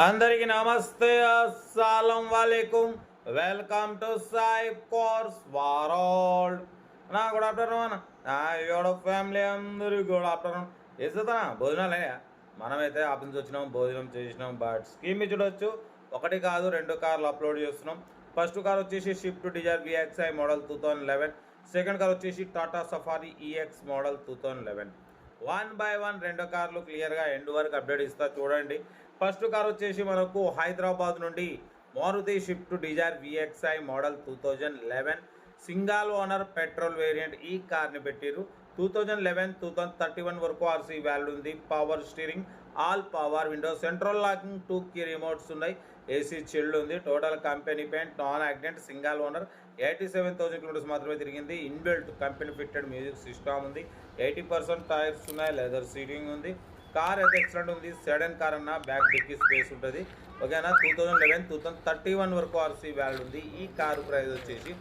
అందరికీ నమస్తే, అస్సలం వాలేకుం. Welcome to Sai course world. నా గుడ్ ఆఫ్టర్నూన్. నా యోడ ఫ్యామిలీ అందరికీ గుడ్ ఆఫ్టర్నూన్. వేస్తుందా భోజనాలే? మనమైతే ఆఫీస్ నుంచి వచ్చినాం, భోజనం చేసినాం. బట్ స్కీమ్ చూడొచ్చు, ఒకటి కాదు 2 కార్లు అప్లోడ్ చేస్తున్నాం. ఫస్ట్ కార్ వచ్చేసి Swift Dzire VXi model 2011. Second car వచ్చేసి Tata Safari EX model 2011. 1 by 1 2 కార్లు క్లియర్గా ఎండ్ వరకు అప్డేట్ ఇస్తా చూడండి. ఫస్ట్ కార్ వచ్చేసి మనకు హైదరాబాద్ నుండి Maruti Swift Dzire VXi model 2011 single owner petrol variant. ఈ కార్ని పెట్టిరు 2011 2031 వరకు RC వాల్యూ ఉంది. Power steering, all power window, central locking, 2 key remotes ఉన్నాయి. AC చిల్డ్ ఉంది. Total company paint, non accident, single owner. 87,000 kilometres మాత్రమే తిరిగింది. Inbuilt company fitted music system ఉంది. 80% టైర్స్ ఉన్నాయి. లెదర్ సీటింగ్ ఉంది. కార్ అయితే ఎక్సలెంట్ ఉంది. సెడన్ కార్ అన్న, బ్యాక్ డిక్కీ స్పేస్ ఉంటుంది. ఓకేనా. 2011 2031 వరకు RC వాల్యూ ఉంది. ఈ కారు ప్రైస్ వచ్చేసి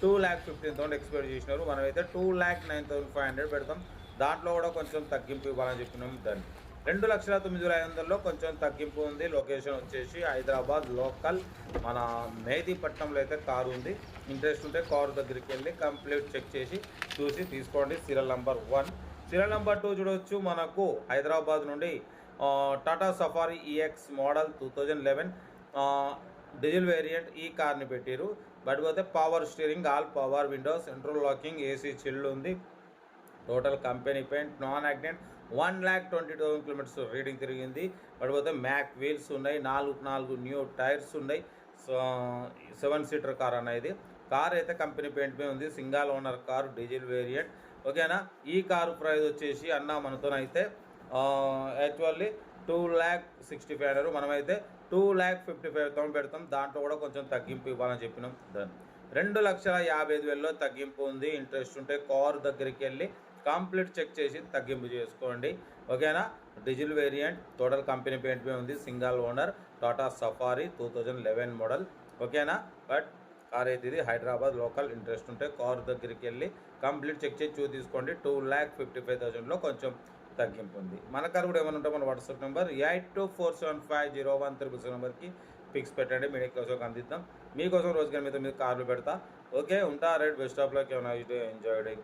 2,15,000 ఎక్స్పెక్ట్ చేసినారు. మనమైతే 2,09,500 పెడతాం. దాంట్లో కూడా కొంచెం తగ్గింపు ఇవ్వాలని చెప్పినాం. దాన్ని 2,09,500లో కొంచెం తగ్గింపు ఉంది. లొకేషన్ వచ్చేసి హైదరాబాద్ లోకల్ మన మెహదీపట్నంలో అయితే కారు ఉంది. ఇంట్రెస్ట్ ఉంటే కారు దగ్గరికి వెళ్ళి కంప్లీట్ చెక్ చేసి చూసి తీసుకోండి. Serial number 1. సీరియల్ నెంబర్ 2 చూడవచ్చు. మనకు హైదరాబాద్ నుండి Tata Safari EX model 2011 diesel variant. ఈ కార్ని పెట్టారు. బట్ పోతే power steering, all power window, central locking, AC chilled ఉంది. Total company paint, non accident. 1,22,000 kilometres reading తిరిగింది. పడిపోతే మ్యాక్ వీల్స్ ఉన్నాయి. 4 న్యూ టైర్స్ ఉన్నాయి. 7 సీటర్ కార్ అనేది. కార్ అయితే కంపెనీ పెయింట్ మీద ఉంది. Single owner car, diesel variant. ఓకేనా. ఈ కారు ప్రైస్ వచ్చేసి అన్న మనతోనైతే యాక్చువల్లీ 2,65,000. మనమైతే 2,55,000 పెడతాం. దాంట్లో కూడా కొంచెం తగ్గింపు ఇవ్వాలని చెప్పినాం. దాన్ని 2,55,000లో తగ్గింపు ఉంది. ఇంట్రెస్ట్ ఉంటే కారు దగ్గరికి వెళ్ళి కంప్లీట్ చెక్ చేసి తగ్గింపు చేసుకోండి. ఓకేనా. Diesel variant, total company paint మీద ఉంది. Single owner, Tata safari 2011 model. ఓకేనా. బట్ కార్ అయితే ఇది హైదరాబాద్ లోకల్. ఇంట్రెస్ట్ ఉంటే కారు దగ్గరికి వెళ్ళి కంప్లీట్ చెక్ చేసి తీసుకోండి. 2,55,000లో కొంచెం తగ్గింపు ఉంది. మన కారు కూడా ఏమైనా ఉంటే మన వాట్సాప్ నెంబర్ 82475013 నెంబర్కి పిక్స్ పెట్టండి. మీడియా కోసం అందిద్దాం. మీకోసం రోజుగా మీద కార్లు పెడతా. ఓకే, ఉంటా. Right, best of luck. ఏమైనా ఎంజాయ్.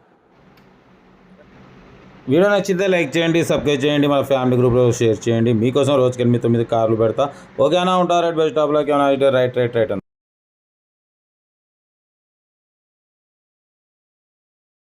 వీడియో నచ్చితే లైక్ చేయండి, సబ్స్క్రైబ్ చేయండి, మన ఫ్యామిలీ గ్రూప్లో షేర్ చేయండి. మీకోసం రోజుకి 8 కార్లు పెడతా. ఓకేనా. ఉంటా. Right, best of luck. ఏమైనా రైట్.